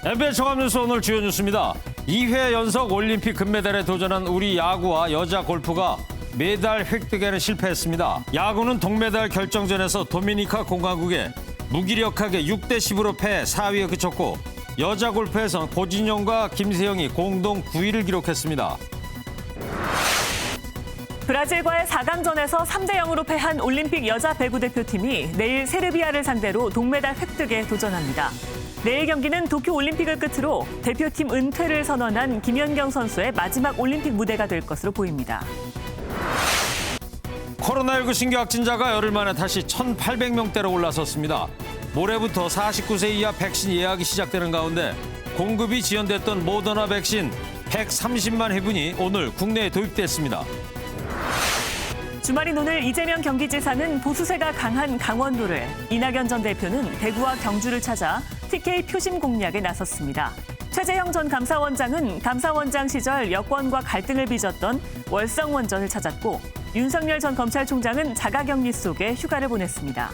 MBN 종합뉴스 오늘 주요 뉴스입니다. 2회 연속 올림픽 금메달에 도전한 우리 야구와 여자 골프가 메달 획득에는 실패했습니다. 야구는 동메달 결정전에서 도미니카 공화국에 무기력하게 6대10으로 패해 4위에 그쳤고 여자 골프에선 고진영과 김세영이 공동 9위를 기록했습니다. 브라질과의 4강전에서 3대0으로 패한 올림픽 여자 배구 대표팀이 내일 세르비아를 상대로 동메달 획득에 도전합니다. 내일 경기는 도쿄올림픽을 끝으로 대표팀 은퇴를 선언한 김연경 선수의 마지막 올림픽 무대가 될 것으로 보입니다. 코로나19 신규 확진자가 열흘 만에 다시 1,800명대로 올라섰습니다. 모레부터 49세 이하 백신 예약이 시작되는 가운데 공급이 지연됐던 모더나 백신 130만 회분이 오늘 국내에 도입됐습니다. 주말인 오늘 이재명 경기지사는 보수세가 강한 강원도를, 이낙연 전 대표는 대구와 경주를 찾아 TK 표심 공략에 나섰습니다. 최재형 전 감사원장은 감사원장 시절 여권과 갈등을 빚었던 월성원전을 찾았고 윤석열 전 검찰총장은 자가격리 속에 휴가를 보냈습니다.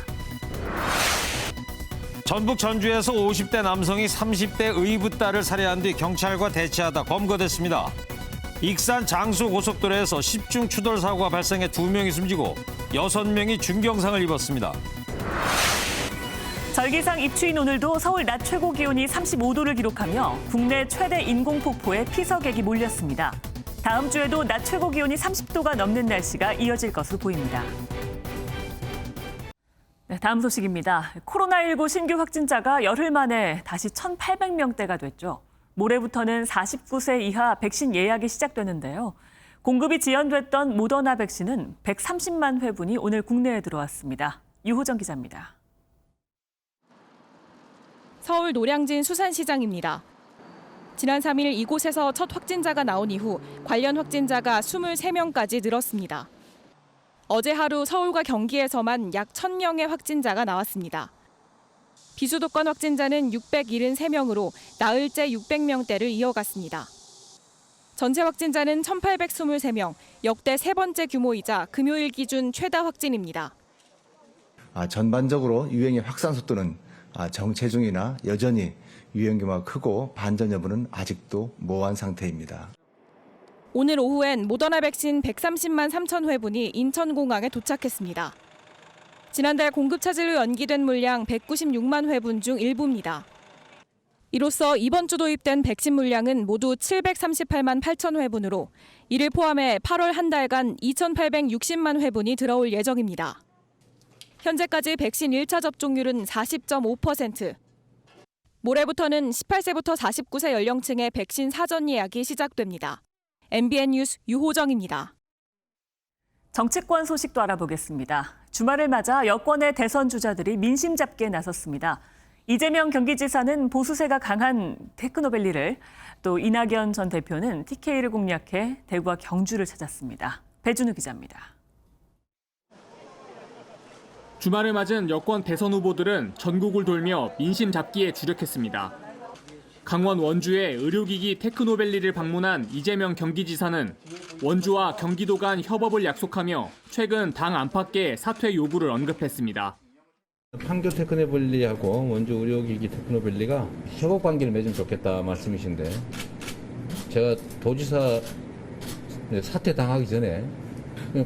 전북 전주에서 50대 남성이 30대 의붓 딸을 살해한 뒤 경찰과 대치하다 검거됐습니다. 익산 장수 고속도로에서 10중 추돌 사고가 발생해 2명이 숨지고 6명이 중경상을 입었습니다. 절기상 입추인 오늘도 서울 낮 최고 기온이 35도를 기록하며 국내 최대 인공폭포에 피서객이 몰렸습니다. 다음 주에도 낮 최고 기온이 30도가 넘는 날씨가 이어질 것으로 보입니다. 네, 다음 소식입니다. 코로나19 신규 확진자가 열흘 만에 다시 1,800명대가 됐죠. 모레부터는 49세 이하 백신 예약이 시작되는데요. 공급이 지연됐던 모더나 백신은 130만 회분이 오늘 국내에 들어왔습니다. 유호정 기자입니다. 서울 노량진 수산시장입니다. 지난 3일 이곳에서 첫 확진자가 나온 이후 관련 확진자가 23명까지 늘었습니다. 어제 하루 서울과 경기에서만 약 1,000명의 확진자가 나왔습니다. 비수도권 확진자는 673명으로 나흘째 600명대를 이어갔습니다. 전체 확진자는 1,823명, 역대 세 번째 규모이자 금요일 기준 최다 확진입니다. 전반적으로 유행의 확산 속도는 정체중이나 여전히 유행 규모가 크고 반전 여부는 아직도 모호한 상태입니다. 오늘 오후엔 모더나 백신 130만 3천 회분이 인천공항에 도착했습니다. 지난달 공급 차질로 연기된 물량 196만 회분 중 일부입니다. 이로써 이번 주 도입된 백신 물량은 모두 738만 8천 회분으로 이를 포함해 8월 한 달간 2,860만 회분이 들어올 예정입니다. 현재까지 백신 1차 접종률은 40.5%. 모레부터는 18세부터 49세 연령층의 백신 사전 예약이 시작됩니다. MBN 뉴스 유호정입니다. 정치권 소식도 알아보겠습니다. 주말을 맞아 여권의 대선 주자들이 민심 잡기에 나섰습니다. 이재명 경기지사는 보수세가 강한 테크노밸리를, 또 이낙연 전 대표는 TK를 공략해 대구와 경주를 찾았습니다. 배준우 기자입니다. 주말을 맞은 여권 대선 후보들은 전국을 돌며 민심 잡기에 주력했습니다. 강원 원주의 의료기기 테크노밸리를 방문한 이재명 경기지사는 원주와 경기도 간 협업을 약속하며 최근 당 안팎의 사퇴 요구를 언급했습니다. 판교 테크노밸리하고 원주 의료기기 테크노밸리가 협업 관계를 맺으면 좋겠다 말씀이신데 제가 도지사 사퇴 당하기 전에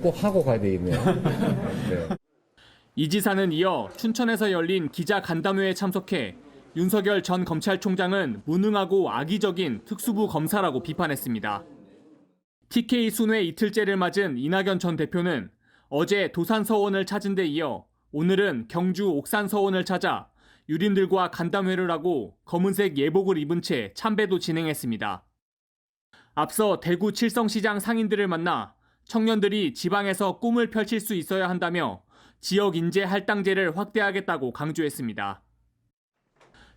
꼭 하고 가야 되겠네요. 네. 이 지사는 이어 춘천에서 열린 기자 간담회에 참석해 윤석열 전 검찰총장은 무능하고 악의적인 특수부 검사라고 비판했습니다. TK 순회 이틀째를 맞은 이낙연 전 대표는 어제 도산서원을 찾은 데 이어 오늘은 경주 옥산서원을 찾아 유림들과 간담회를 하고 검은색 예복을 입은 채 참배도 진행했습니다. 앞서 대구 칠성시장 상인들을 만나 청년들이 지방에서 꿈을 펼칠 수 있어야 한다며 지역 인재 할당제를 확대하겠다고 강조했습니다.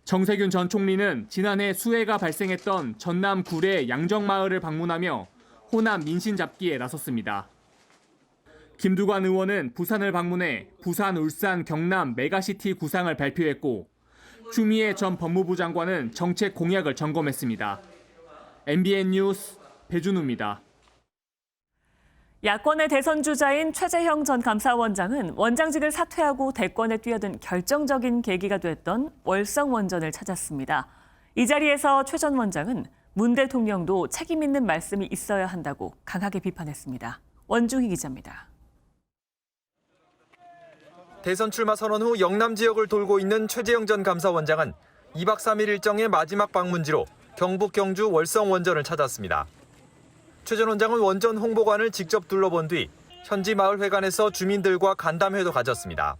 정세균 전 총리는 지난해 수해가 발생했던 전남 구례 양정마을을 방문하며 호남 민심 잡기에 나섰습니다. 김두관 의원은 부산을 방문해 부산, 울산, 경남 메가시티 구상을 발표했고 추미애 전 법무부 장관은 정책 공약을 점검했습니다. MBN 뉴스 배준우입니다. 야권의 대선 주자인 최재형 전 감사원장은 원장직을 사퇴하고 대권에 뛰어든 결정적인 계기가 됐던 월성원전을 찾았습니다. 이 자리에서 최 전 원장은 문 대통령도 책임 있는 말씀이 있어야 한다고 강하게 비판했습니다. 원중희 기자입니다. 대선 출마 선언 후 영남 지역을 돌고 있는 최재형 전 감사원장은 2박 3일 일정의 마지막 방문지로 경북 경주 월성 원전을 찾았습니다. 최 전 원장은 원전 홍보관을 직접 둘러본 뒤 현지 마을회관에서 주민들과 간담회도 가졌습니다.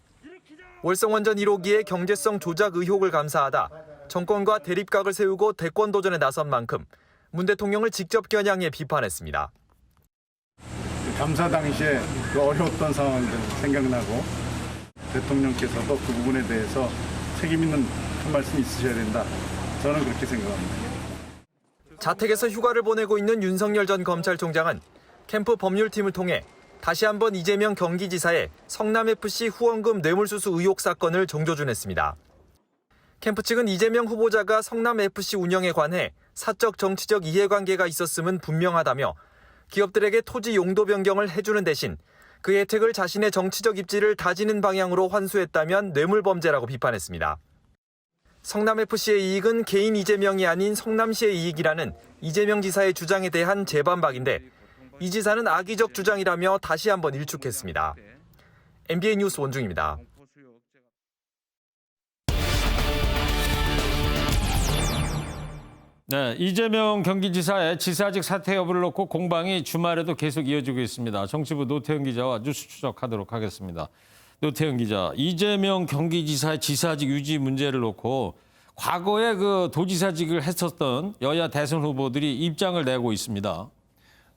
월성 원전 1호기의 경제성 조작 의혹을 감사하다 정권과 대립각을 세우고 대권 도전에 나선 만큼 문 대통령을 직접 겨냥해 비판했습니다. 감사 당시에 그 어려웠던 상황들 생각나고 대통령께서도 그 부분에 대해서 책임 있는 한 말씀 있으셔야 된다. 저는 그렇게 생각합니다. 자택에서 휴가를 보내고 있는 윤석열 전 검찰총장은 캠프 법률팀을 통해 다시 한번 이재명 경기지사의 성남FC 후원금 뇌물수수 의혹 사건을 정조준했습니다. 캠프 측은 이재명 후보자가 성남FC 운영에 관해 사적 정치적 이해관계가 있었음은 분명하다며 기업들에게 토지 용도 변경을 해주는 대신 그 혜택을 자신의 정치적 입지를 다지는 방향으로 환수했다면 뇌물범죄라고 비판했습니다. 성남FC의 이익은 개인 이재명이 아닌 성남시의 이익이라는 이재명 지사의 주장에 대한 재반박인데 이 지사는 악의적 주장이라며 다시 한번 일축했습니다. MBN 뉴스 원중입니다. 네, 이재명 경기지사의 지사직 사퇴 여부를 놓고 공방이 주말에도 계속 이어지고 있습니다. 정치부 노태영 기자와 뉴스 추적하도록 하겠습니다. 노태영 기자, 이재명 경기지사의 지사직 유지 문제를 놓고 과거에 그 도지사직을 했었던 여야 대선 후보들이 입장을 내고 있습니다.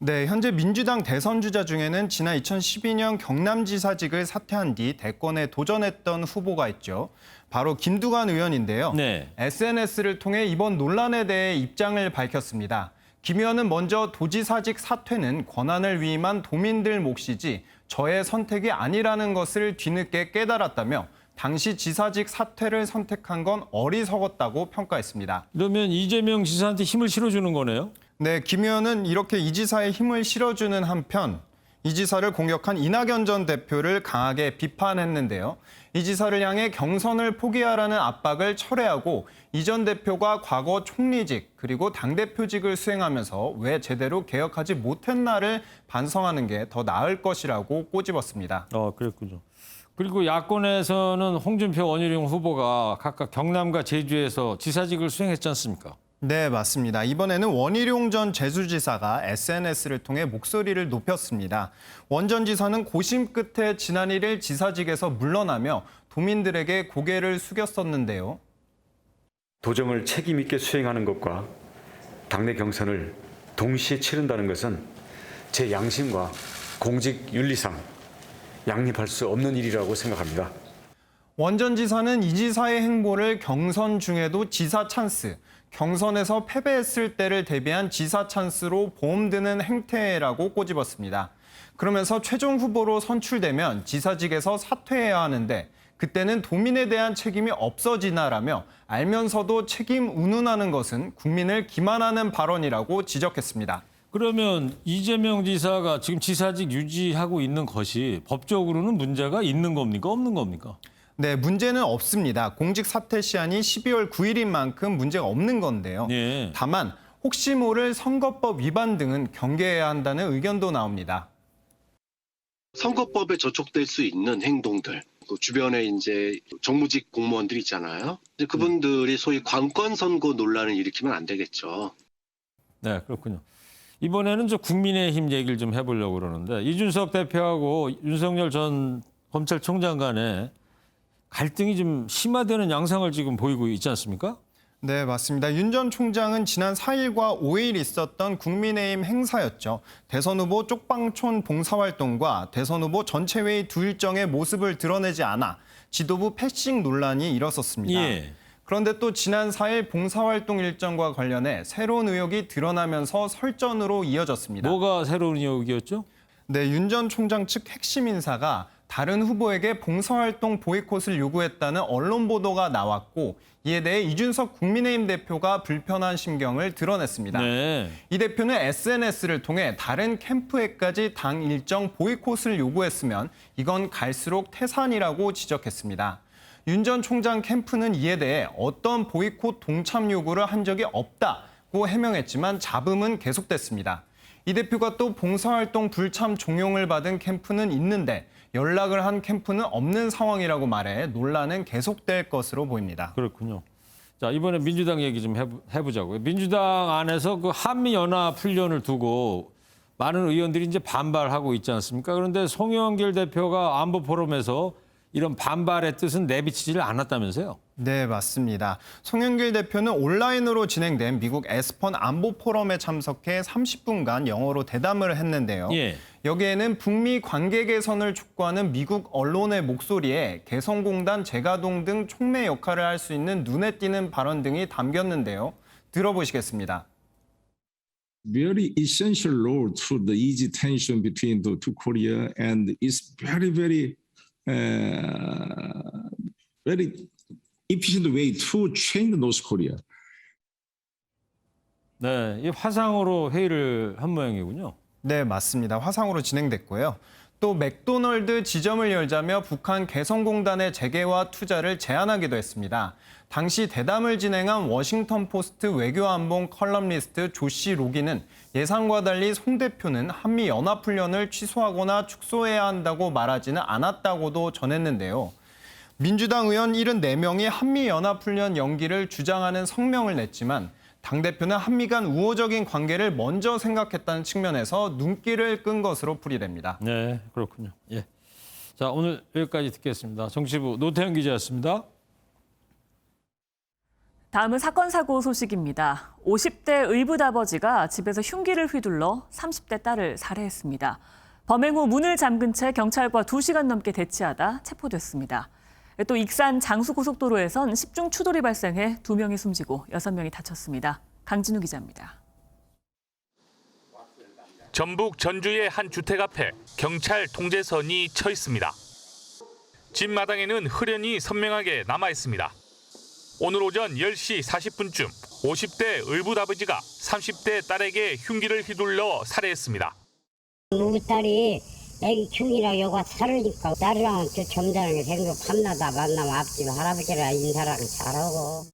네, 현재 민주당 대선 주자 중에는 지난 2012년 경남지사직을 사퇴한 뒤 대권에 도전했던 후보가 있죠. 바로 김두관 의원인데요. 네. SNS를 통해 이번 논란에 대해 입장을 밝혔습니다. 김 의원은 먼저 도지사직 사퇴는 권한을 위임한 도민들 몫이지 저의 선택이 아니라는 것을 뒤늦게 깨달았다며 당시 지사직 사퇴를 선택한 건 어리석었다고 평가했습니다. 그러면 이재명 지사한테 힘을 실어주는 거네요? 네, 김 의원은 이렇게 이 지사의 힘을 실어주는 한편 이 지사를 공격한 이낙연 전 대표를 강하게 비판했는데요. 이 지사를 향해 경선을 포기하라는 압박을 철회하고 이 전 대표가 과거 총리직 그리고 당대표직을 수행하면서 왜 제대로 개혁하지 못했나를 반성하는 게 더 나을 것이라고 꼬집었습니다. 그랬군요. 그리고 야권에서는 홍준표, 원희룡 후보가 각각 경남과 제주에서 지사직을 수행했지 않습니까? 네, 맞습니다. 이번에는 원희룡 전 제주지사가 SNS를 통해 목소리를 높였습니다. 원 전 지사는 고심 끝에 지난 1일 지사직에서 물러나며 도민들에게 고개를 숙였었는데요. 도정을 책임 있게 수행하는 것과 당내 경선을 동시에 치른다는 것은 제 양심과 공직 윤리상 양립할 수 없는 일이라고 생각합니다. 원 전 지사는 이 지사의 행보를 경선 중에도 지사 찬스, 경선에서 패배했을 때를 대비한 지사 찬스로 보험드는 행태라고 꼬집었습니다. 그러면서 최종 후보로 선출되면 지사직에서 사퇴해야 하는데 그때는 도민에 대한 책임이 없어지나라며 알면서도 책임 운운하는 것은 국민을 기만하는 발언이라고 지적했습니다. 그러면 이재명 지사가 지금 지사직 유지하고 있는 것이 법적으로는 문제가 있는 겁니까? 없는 겁니까? 네, 문제는 없습니다. 공직 사퇴 시한이 12월 9일인 만큼 문제가 없는 건데요. 예. 다만 혹시 모를 선거법 위반 등은 경계해야 한다는 의견도 나옵니다. 선거법에 저촉될 수 있는 행동들, 그 주변에 이제 정무직 공무원들 있잖아요. 그분들이 소위 관권 선거 논란을 일으키면 안 되겠죠. 네, 그렇군요. 이번에는 저 국민의힘 얘기를 좀 해보려고 그러는데 이준석 대표하고 윤석열 전 검찰총장 간에 갈등이 좀 심화되는 양상을 지금 보이고 있지 않습니까? 네, 맞습니다. 윤 전 총장은 지난 4일과 5일 있었던 국민의힘 행사였죠. 대선 후보 쪽방촌 봉사활동과 대선 후보 전체회의 두 일정의 모습을 드러내지 않아 지도부 패싱 논란이 일었었습니다. 예. 그런데 또 지난 4일 봉사활동 일정과 관련해 새로운 의혹이 드러나면서 설전으로 이어졌습니다. 뭐가 새로운 의혹이었죠? 네, 윤 전 총장 측 핵심 인사가 다른 후보에게 봉사활동 보이콧을 요구했다는 언론 보도가 나왔고 이에 대해 이준석 국민의힘 대표가 불편한 심경을 드러냈습니다. 네. 이 대표는 SNS를 통해 다른 캠프에까지 당 일정 보이콧을 요구했으면 이건 갈수록 태산이라고 지적했습니다. 윤 전 총장 캠프는 이에 대해 어떤 보이콧 동참 요구를 한 적이 없다고 해명했지만 잡음은 계속됐습니다. 이 대표가 또 봉사활동 불참 종용을 받은 캠프는 있는데 연락을 한 캠프는 없는 상황이라고 말해 논란은 계속될 것으로 보입니다. 그렇군요. 자, 이번에 민주당 얘기 좀 해보자고요. 민주당 안에서 그 한미연합훈련을 두고 많은 의원들이 이제 반발하고 있지 않습니까? 그런데 송영길 대표가 안보 포럼에서 이런 반발의 뜻은 내비치지를 않았다면서요? 네, 맞습니다. 송영길 대표는 온라인으로 진행된 미국 에스펀 안보 포럼에 참석해 30분간 영어로 대담을 했는데요. 예. 여기에는 북미 관계 개선을 촉구하는 미국 언론의 목소리에 개성공단 재가동 등 촉매 역할을 할 수 있는 눈에 띄는 발언 등이 담겼는데요. 들어보시겠습니다. Very essential role to the easy tension between the two Korea, and it's very efficient way to train North Korea. 네, 이 화상으로 회의를 한 모양이군요. 네, 맞습니다. 화상으로 진행됐고요. 또 맥도널드 지점을 열자며 북한 개성공단의 재개와 투자를 제안하기도 했습니다. 당시 대담을 진행한 워싱턴 포스트 외교안보 컬럼니스트 조시 로기는 예상과 달리 송 대표는 한미 연합훈련을 취소하거나 축소해야 한다고 말하지는 않았다고도 전했는데요. 민주당 의원 74명이 한미 연합훈련 연기를 주장하는 성명을 냈지만 당대표는 한미 간 우호적인 관계를 먼저 생각했다는 측면에서 눈길을 끈 것으로 풀이됩니다. 네, 그렇군요. 예. 자, 오늘 여기까지 듣겠습니다. 정치부 노태현 기자였습니다. 다음은 사건 사고 소식입니다. 50대 의붓아버지가 집에서 흉기를 휘둘러 30대 딸을 살해했습니다. 범행 후 문을 잠근 채 경찰과 2시간 넘게 대치하다 체포됐습니다. 또 익산 장수고속도로에선 10중 추돌이 발생해 2명이 숨지고 6명이 다쳤습니다. 강진우 기자입니다. 전북 전주의 한 주택 앞에 경찰 통제선이 쳐 있습니다. 집 마당에는 흑연이 선명하게 남아 있습니다. 오늘 오전 10시 40분쯤 50대 의붓아버지가 30대 딸에게 흉기를 휘둘러 살해했습니다. 우리 딸이 애기 흉이랑 여가 살으니까 딸이랑 저 점잖은 생각 밤마다 만나면 앞집 할아버지랑 인사랑 잘하고.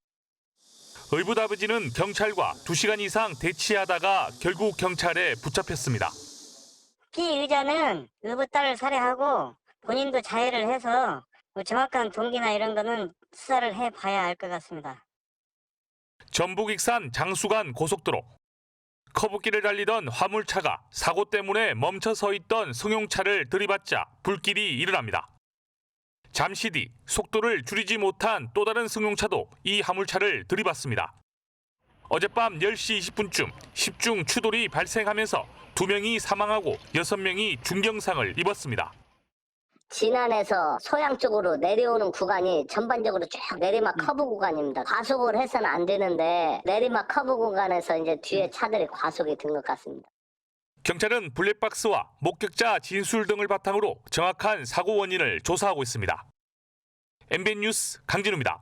의붓아버지는 경찰과 2시간 이상 대치하다가 결국 경찰에 붙잡혔습니다. 피의자는 의붓딸을 살해하고 본인도 자해를 해서 정확한 동기나 이런 거는 수사를 해봐야 알 것 같습니다. 전북 익산 장수간 고속도로. 커브길을 달리던 화물차가 사고 때문에 멈춰 서 있던 승용차를 들이받자 불길이 일어납니다. 잠시 뒤 속도를 줄이지 못한 또 다른 승용차도 이 화물차를 들이받습니다. 어젯밤 10시 20분쯤 10중 추돌이 발생하면서 2명이 사망하고 6명이 중경상을 입었습니다. 진안에서 소양 쪽으로 내려오는 구간이 전반적으로 쭉 내리막 커브 구간입니다. 과속을 해서는 안 되는데 내리막 커브 구간에서 이제 뒤에 차들이 과속이 된 것 같습니다. 경찰은 블랙박스와 목격자 진술 등을 바탕으로 정확한 사고 원인을 조사하고 있습니다. MBN 뉴스 강진우입니다.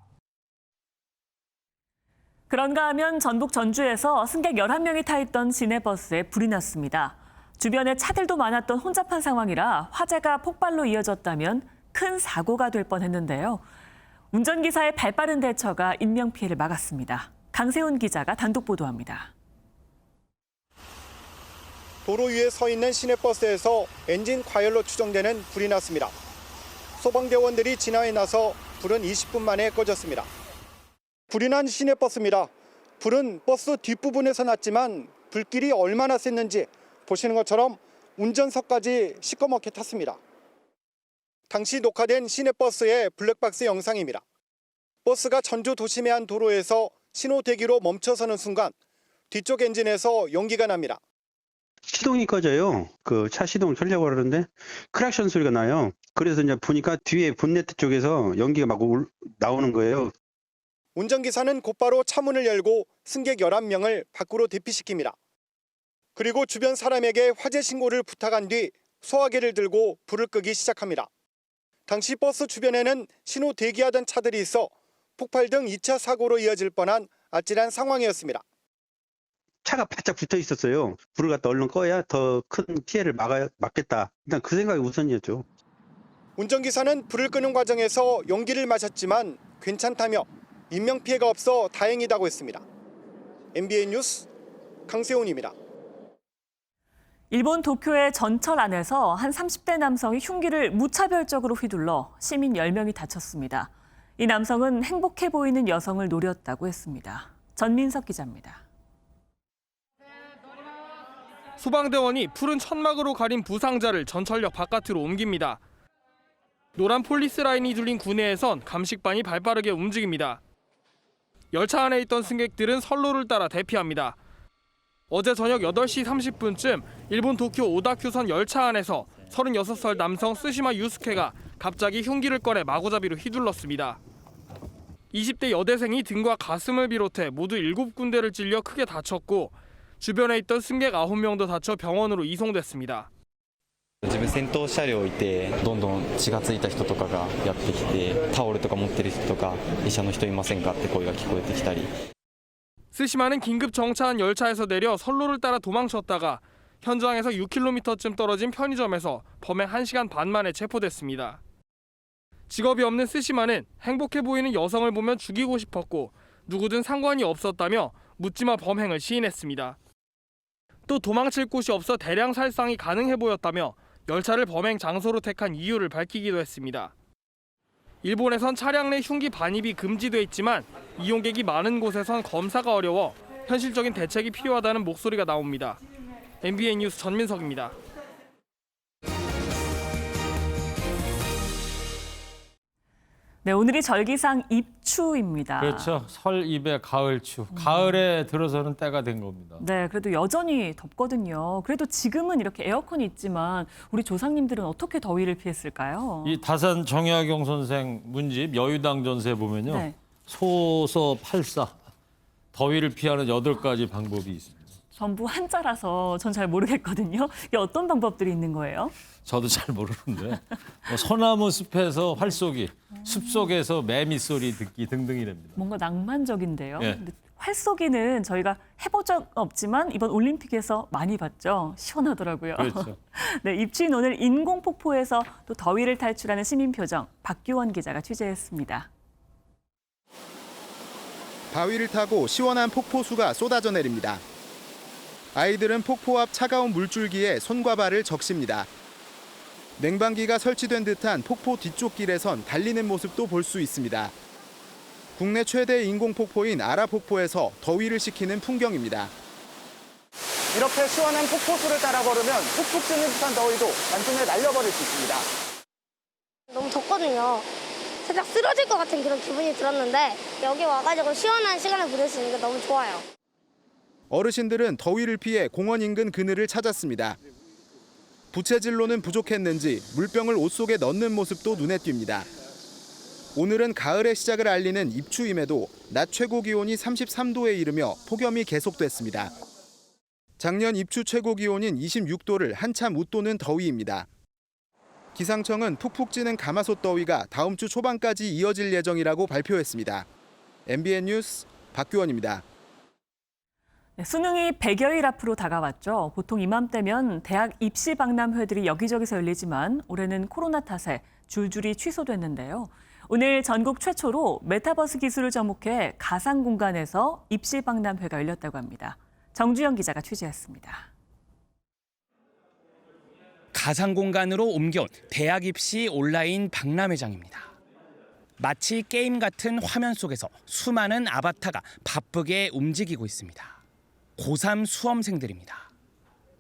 그런가 하면 전북 전주에서 승객 11명이 타 있던 시내버스에 불이 났습니다. 주변에 차들도 많았던 혼잡한 상황이라 화재가 폭발로 이어졌다면 큰 사고가 될 뻔했는데요. 운전기사의 발빠른 대처가 인명피해를 막았습니다. 강세훈 기자가 단독 보도합니다. 도로 위에 서 있는 시내버스에서 엔진 과열로 추정되는 불이 났습니다. 소방대원들이 진화에 나서 불은 20분 만에 꺼졌습니다. 불이 난 시내버스입니다. 불은 버스 뒷부분에서 났지만 불길이 얼마나 셌는지 보시는 것처럼 운전석까지 시꺼멓게 탔습니다. 당시 녹화된 시내버스의 블랙박스 영상입니다. 버스가 전주 도심의 한 도로에서 신호 대기로 멈춰서는 순간 뒤쪽 엔진에서 연기가 납니다. 시동이 꺼져요. 그 차 시동을 켜려고 그러는데 크락션 소리가 나요. 그래서 이제 보니까 뒤에 본네트 쪽에서 연기가 막 나오는 거예요. 운전기사는 곧바로 차문을 열고 승객 11명을 밖으로 대피시킵니다. 그리고 주변 사람에게 화재 신고를 부탁한 뒤 소화기를 들고 불을 끄기 시작합니다. 당시 버스 주변에는 신호 대기하던 차들이 있어 폭발 등 2차 사고로 이어질 뻔한 아찔한 상황이었습니다. 차가 바짝 붙어 있었어요. 불을 갖다 얼른 꺼야 더 큰 피해를 막겠다. 일단 그 생각이 우선이었죠. 운전기사는 불을 끄는 과정에서 용기를 마셨지만 괜찮다며 인명피해가 없어 다행이다고 했습니다. MBN 뉴스 강세훈입니다. 일본 도쿄의 전철 안에서 한 30대 남성이 흉기를 무차별적으로 휘둘러 시민 10명이 다쳤습니다. 이 남성은 행복해 보이는 여성을 노렸다고 했습니다. 전민석 기자입니다. 소방대원이 푸른 천막으로 가린 부상자를 전철역 바깥으로 옮깁니다. 노란 폴리스 라인이 둘린 구내에선 감식반이 발빠르게 움직입니다. 열차 안에 있던 승객들은 선로를 따라 대피합니다. 어제 저녁 8시 30분쯤 일본 도쿄 오다큐선 열차 안에서 36살 남성 스시마 유스케가 갑자기 흉기를 꺼내 마구잡이로 휘둘렀습니다. 20대 여대생이 등과 가슴을 비롯해 모두 7군데를 찔려 크게 다쳤고 주변에 있던 승객 9명도 다쳐 병원으로 이송됐습니다. 自分先頭車両いてどんどん血がついた人とかがやってきてタオルとか持ってる人とか医者の人いませんかって声が聞こえてきたり 스시마는 긴급 정차한 열차에서 내려 선로를 따라 도망쳤다가 현장에서 6km쯤 떨어진 편의점에서 범행 1시간 반 만에 체포됐습니다. 직업이 없는 스시마는 행복해 보이는 여성을 보면 죽이고 싶었고 누구든 상관이 없었다며 묻지마 범행을 시인했습니다. 또 도망칠 곳이 없어 대량 살상이 가능해 보였다며 열차를 범행 장소로 택한 이유를 밝히기도 했습니다. 일본에선 차량 내 흉기 반입이 금지돼 있지만 이용객이 많은 곳에선 검사가 어려워 현실적인 대책이 필요하다는 목소리가 나옵니다. MBN 뉴스 전민석입니다. 네, 오늘이 절기상 입추입니다. 그렇죠. 설 입에 가을추. 가을에 들어서는 때가 된 겁니다. 네, 그래도 여전히 덥거든요. 그래도 지금은 이렇게 에어컨이 있지만 우리 조상님들은 어떻게 더위를 피했을까요? 이 다산 정약용 선생 문집 여유당 전세에 보면요. 네. 소서 84 더위를 피하는 8가지 방법이 있습니다. 전부 한자라서 전 잘 모르겠거든요. 이게 어떤 방법들이 있는 거예요? 저도 잘 모르는데 뭐 소나무 숲에서 활쏘기, 숲속에서 매미 소리 듣기 등등이랍니다. 뭔가 낭만적인데요. 예. 근데 활쏘기는 저희가 해본 적 없지만 이번 올림픽에서 많이 봤죠. 시원하더라고요. 그렇죠. 네, 입추인 오늘 인공폭포에서 또 더위를 탈출하는 시민 표정 박규원 기자가 취재했습니다. 바위를 타고 시원한 폭포수가 쏟아져 내립니다. 아이들은 폭포 앞 차가운 물줄기에 손과 발을 적십니다. 냉방기가 설치된 듯한 폭포 뒤쪽 길에선 달리는 모습도 볼 수 있습니다. 국내 최대 인공폭포인 아라폭포에서 더위를 식히는 풍경입니다. 이렇게 시원한 폭포수를 따라 걸으면 푹푹 찌는 듯한 더위도 한숨에 날려버릴 수 있습니다. 너무 덥거든요. 살짝 쓰러질 것 같은 그런 기분이 들었는데 여기 와가지고 시원한 시간을 보낼 수 있는 게 너무 좋아요. 어르신들은 더위를 피해 공원 인근 그늘을 찾았습니다. 부채질로는 부족했는지 물병을 옷 속에 넣는 모습도 눈에 띕니다. 오늘은 가을의 시작을 알리는 입추임에도 낮 최고 기온이 33도에 이르며 폭염이 계속됐습니다. 작년 입추 최고 기온인 26도를 한참 웃도는 더위입니다. 기상청은 푹푹 찌는 가마솥 더위가 다음 주 초반까지 이어질 예정이라고 발표했습니다. MBN 뉴스 박규원입니다. 네, 수능이 100여일 앞으로 다가왔죠. 보통 이맘때면 대학 입시 박람회들이 여기저기서 열리지만 올해는 코로나 탓에 줄줄이 취소됐는데요. 오늘 전국 최초로 메타버스 기술을 접목해 가상 공간에서 입시 박람회가 열렸다고 합니다. 정주영 기자가 취재했습니다. 가상 공간으로 옮겨온 대학 입시 온라인 박람회장입니다. 마치 게임 같은 화면 속에서 수많은 아바타가 바쁘게 움직이고 있습니다. 고3 수험생들입니다.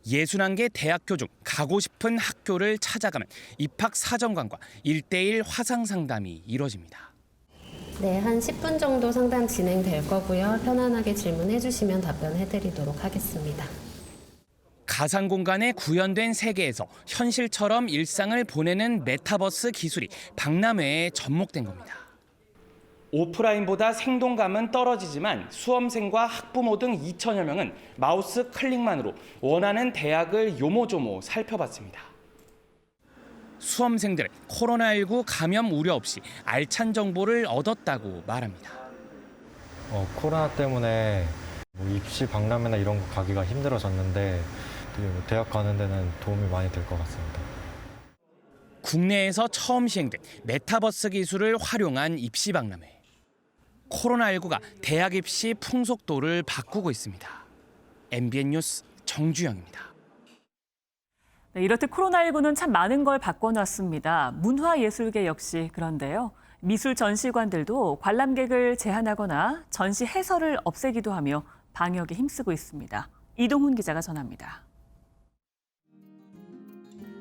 61개 대학교 중 가고 싶은 학교를 찾아가면 입학 사정관과 1:1 화상 상담이 이뤄집니다. 네, 한 10분 정도 상담 진행될 거고요. 편안하게 질문해 주시면 답변해 드리도록 하겠습니다. 가상 공간에 구현된 세계에서 현실처럼 일상을 보내는 메타버스 기술이 박람회에 접목된 겁니다. 오프라인보다 생동감은 떨어지지만 수험생과 학부모 등 2천여 명은 마우스 클릭만으로 원하는 대학을 요모조모 살펴봤습니다. 수험생들은 코로나19 감염 우려 없이 알찬 정보를 얻었다고 말합니다. 코로나 때문에 입시 박람회나 이런 거 가기가 힘들어졌는데 대학 가는 데는 도움이 많이 될 것 같습니다. 국내에서 처음 시행된 메타버스 기술을 활용한 입시 박람회. 코로나19가 대학 입시 풍속도를 바꾸고 있습니다. MBN 뉴스 정주영입니다. 네, 이렇듯 코로나19는 참 많은 걸 바꿔놨습니다. 문화예술계 역시 그런데요. 미술 전시관들도 관람객을 제한하거나 전시 해설을 없애기도 하며 방역에 힘쓰고 있습니다. 이동훈 기자가 전합니다.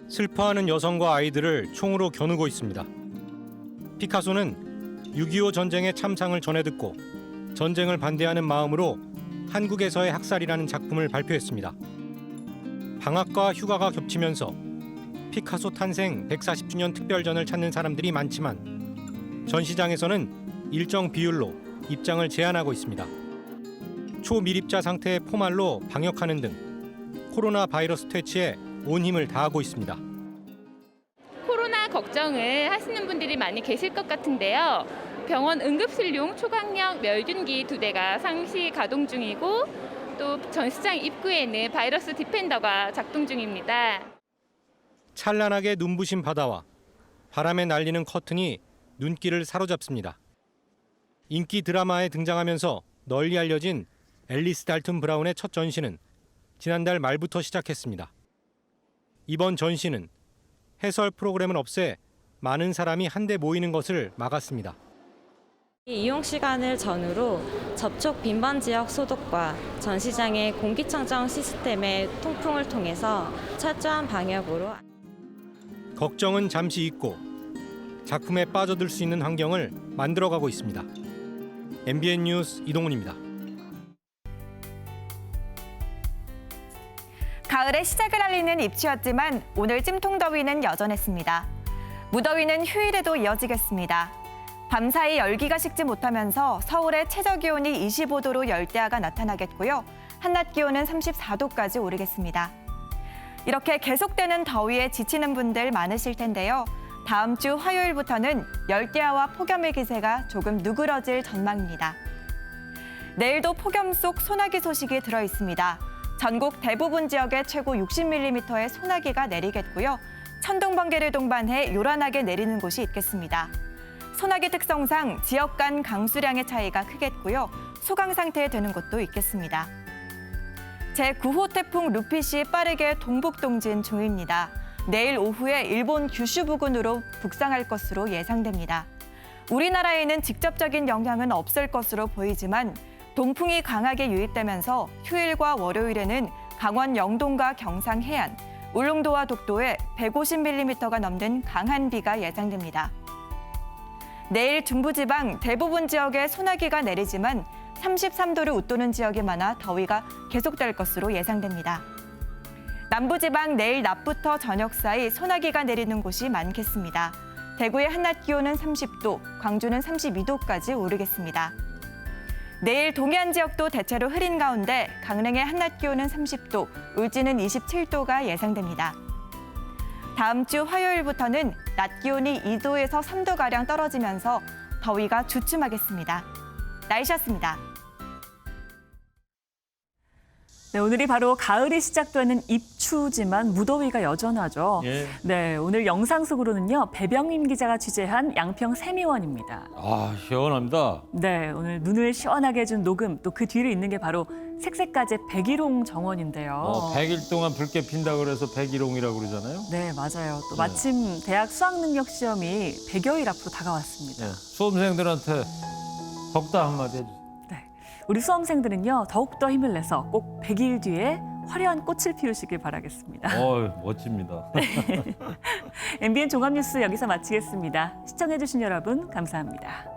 슬퍼하는 여성과 아이들을 총으로 겨누고 있습니다. 피카소는 6.25 전쟁의 참상을 전해 듣고 전쟁을 반대하는 마음으로 한국에서의 학살이라는 작품을 발표했습니다. 방학과 휴가가 겹치면서 피카소 탄생 140주년 특별전을 찾는 사람들이 많지만 전시장에서는 일정 비율로 입장을 제한하고 있습니다. 초밀입자 상태의 포말로 방역하는 등 코로나 바이러스 퇴치에 온 힘을 다하고 있습니다. 코로나 걱정을 하시는 분들이 많이 계실 것 같은데요. 병원 응급실용 초강력 멸균기 2대가 상시 가동 중이고 또 전시장 입구에는 바이러스 디펜더가 작동 중입니다. 찬란하게 눈부신 바다와 바람에 날리는 커튼이 눈길을 사로잡습니다. 인기 드라마에 등장하면서 널리 알려진 앨리스 달튼 브라운의 첫 전시는 지난달 말부터 시작했습니다. 이번 전시는 해설 프로그램을 없애 많은 사람이 한데 모이는 것을 막았습니다. 이용 시간을 전후로 접촉 빈번 지역 소독과 전시장의 공기청정 시스템의 통풍을 통해서 철저한 방역으로 걱정은 잠시 잊고 작품에 빠져들 수 있는 환경을 만들어가고 있습니다. MBN 뉴스 이동훈입니다. 가을의 시작을 알리는 입추였지만 오늘 찜통더위는 여전했습니다. 무더위는 휴일에도 이어지겠습니다. 밤사이 열기가 식지 못하면서 서울의 최저기온이 25도로 열대야가 나타나겠고요. 한낮 기온은 34도까지 오르겠습니다. 이렇게 계속되는 더위에 지치는 분들 많으실 텐데요. 다음 주 화요일부터는 열대야와 폭염의 기세가 조금 누그러질 전망입니다. 내일도 폭염 속 소나기 소식이 들어있습니다. 전국 대부분 지역에 최고 60mm의 소나기가 내리겠고요. 천둥, 번개를 동반해 요란하게 내리는 곳이 있겠습니다. 소나기 특성상 지역 간 강수량의 차이가 크겠고요. 소강 상태에 드는 곳도 있겠습니다. 제9호 태풍 루핏이 빠르게 동북 동진 중입니다. 내일 오후에 일본 규슈 부근으로 북상할 것으로 예상됩니다. 우리나라에는 직접적인 영향은 없을 것으로 보이지만 동풍이 강하게 유입되면서 휴일과 월요일에는 강원 영동과 경상 해안, 울릉도와 독도에 150mm가 넘는 강한 비가 예상됩니다. 내일 중부지방 대부분 지역에 소나기가 내리지만 33도를 웃도는 지역이 많아 더위가 계속될 것으로 예상됩니다. 남부지방 내일 낮부터 저녁 사이 소나기가 내리는 곳이 많겠습니다. 대구의 한낮 기온은 30도, 광주는 32도까지 오르겠습니다. 내일 동해안 지역도 대체로 흐린 가운데 강릉의 한낮 기온은 30도, 울진은 27도가 예상됩니다. 다음 주 화요일부터는 낮 기온이 2도에서 3도가량 떨어지면서 더위가 주춤하겠습니다. 날씨였습니다. 네, 오늘이 바로 가을이 시작되는 입추지만 무더위가 여전하죠. 예. 네, 오늘 영상 속으로는요. 배병민 기자가 취재한 양평 세미원입니다. 아, 시원합니다. 네, 오늘 눈을 시원하게 해준 녹음, 또 그 뒤를 잇는 게 바로 색색가재 백일홍 정원인데요. 100일 동안 붉게 핀다 그래서 백일홍이라고 그러잖아요. 네, 맞아요. 또 마침 대학 수학능력 시험이 100여일 앞으로 다가왔습니다. 네, 수험생들한테 덕담 한마디 해주세요. 우리 수험생들은요, 더욱더 힘을 내서 꼭 100일 뒤에 화려한 꽃을 피우시길 바라겠습니다. 멋집니다. MBN 종합뉴스 여기서 마치겠습니다. 시청해주신 여러분 감사합니다.